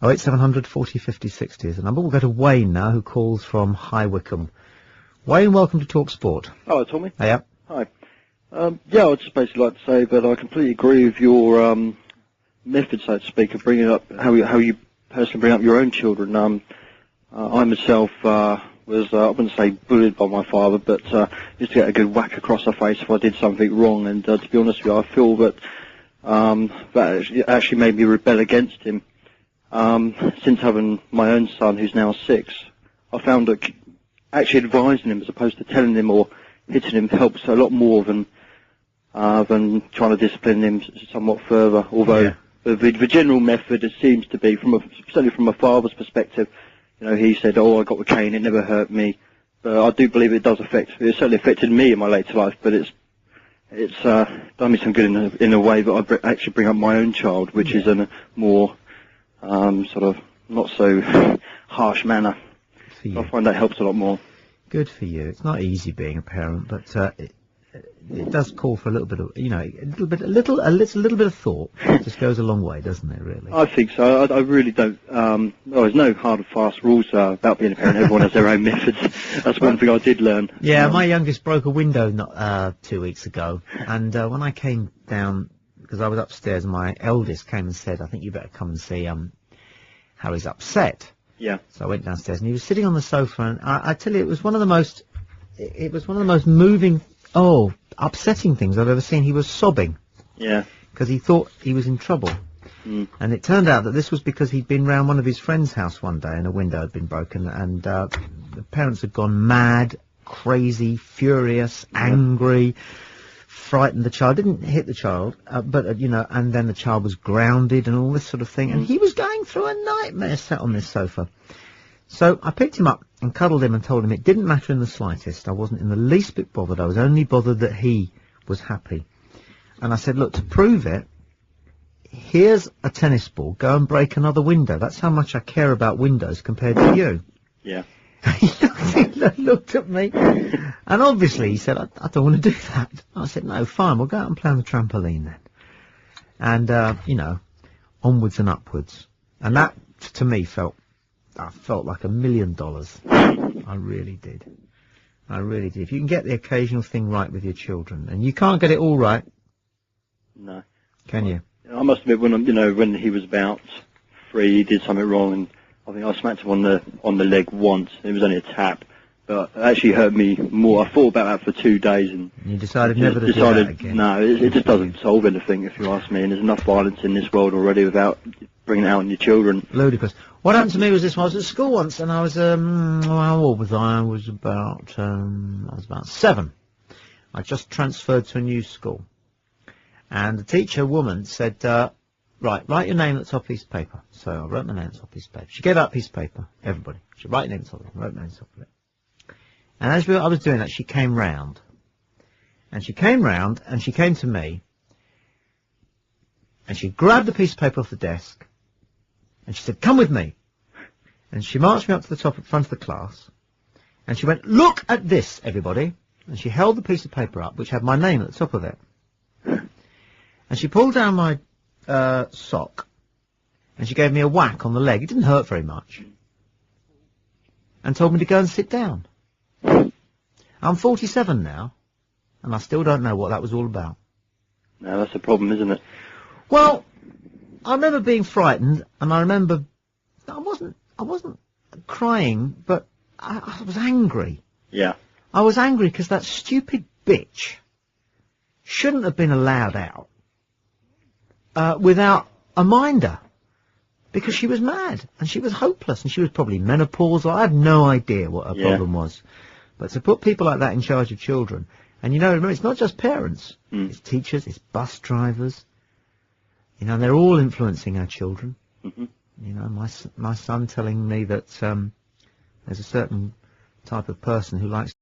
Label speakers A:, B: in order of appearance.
A: 08700 40 50 60 is the number. We'll go to Wayne now, who calls from High Wycombe. Wayne, welcome to talkSPORT.
B: Hello, Tommy.
A: Hiya.
B: Hi. Yeah, I'd just basically like to say that I completely agree with your method, so to speak, of bringing up how you personally bring up your own children. I myself was, I wouldn't say bullied by my father, but used to get a good whack across the face if I did something wrong. And to be honest with you, I feel that that actually made me rebel against him. Since having my own son, who's now 6, I found that actually advising him as opposed to telling him or hitting him helps a lot more than trying to discipline him somewhat further. Although the general method, it seems to be, certainly from a father's perspective, you know, he said, "Oh, I got the cane; it never hurt me." But I do believe it does affect. It certainly affected me in my later life. But it's done me some good in a way that I actually bring up my own child, which is in a more sort of not so harsh manner. I find that helps a lot more.
A: Good for you. It's not easy being a parent, but it does call for a little bit of, you know, a little bit of thought. It just goes a long way, doesn't it? Really.
B: I think so. I really don't. There's no hard and fast rules about being a parent. Everyone has their own methods. That's one thing I did learn.
A: Yeah, my youngest broke a window not 2 weeks ago, and when I came down, because I was upstairs, my eldest came and said, "I think you better come and see how he's upset."
B: Yeah.
A: So I went downstairs, and he was sitting on the sofa, and I tell you, it was one of the most moving, upsetting things I've ever seen. He was sobbing. Yeah. Because he thought he was in trouble. Mm. And it turned out that this was because he'd been round one of his friend's house one day, and a window had been broken, and the parents had gone mad, crazy, furious, angry, frightened the child. Didn't hit the child, but, you know, and then the child was grounded and all this sort of thing. And he was going through a nightmare sat on this sofa. So I picked him up and cuddled him and told him it didn't matter in the slightest. I wasn't in the least bit bothered. I was only bothered that he was happy. And I said, "Look, to prove it, here's a tennis ball. Go and break another window. That's how much I care about windows compared to you." Yeah. He looked at me, and obviously he said, I don't want to do that. I said, "No, fine, we'll go out and play on the trampoline then." And, you know, onwards and upwards. And that, to me, I felt like $1 million. I really did. I really did. If you can get the occasional thing right with your children, and you can't get it all right. No. Can you? I must admit, when he was about 3, he did something wrong, and I think I smacked him on the leg once. It was only a tap, but it actually hurt me more. I thought about that for 2 days, and you decided never to do that again. No, it just doesn't solve anything, if you ask me. And there's enough violence in this world already without bringing it out on your children. Ludicrous. What happened to me was this: I was at school once, and I was how old was I? I was about 7. I just transferred to a new school, and the teacher woman said, "Right, write your name at the top of a piece of paper." So I wrote my name at the top of a piece of paper. She gave out a piece of paper, everybody. She wrote your name at the top of it. I wrote my name at the top of it. And as I was doing that, she came round. And she came round, and she came to me, and she grabbed the piece of paper off the desk, and she said, "Come with me." And she marched me up to the front of the class, and she went, "Look at this, everybody." And she held the piece of paper up, which had my name at the top of it. And she pulled down my sock, and she gave me a whack on the leg. It didn't hurt very much. And told me to go and sit down. I'm 47 now, and I still don't know what that was all about. No, that's the problem, isn't it? Well, I remember being frightened, and I remember I wasn't crying, but I was angry. Yeah. I was angry because that stupid bitch shouldn't have been allowed out without a minder, because she was mad, and she was hopeless, and she was probably menopausal. I have no idea what her problem was. But to put people like that in charge of children, and you know, remember, it's not just parents, it's teachers, it's bus drivers, you know, they're all influencing our children. Mm-hmm. You know, my son telling me that there's a certain type of person who likes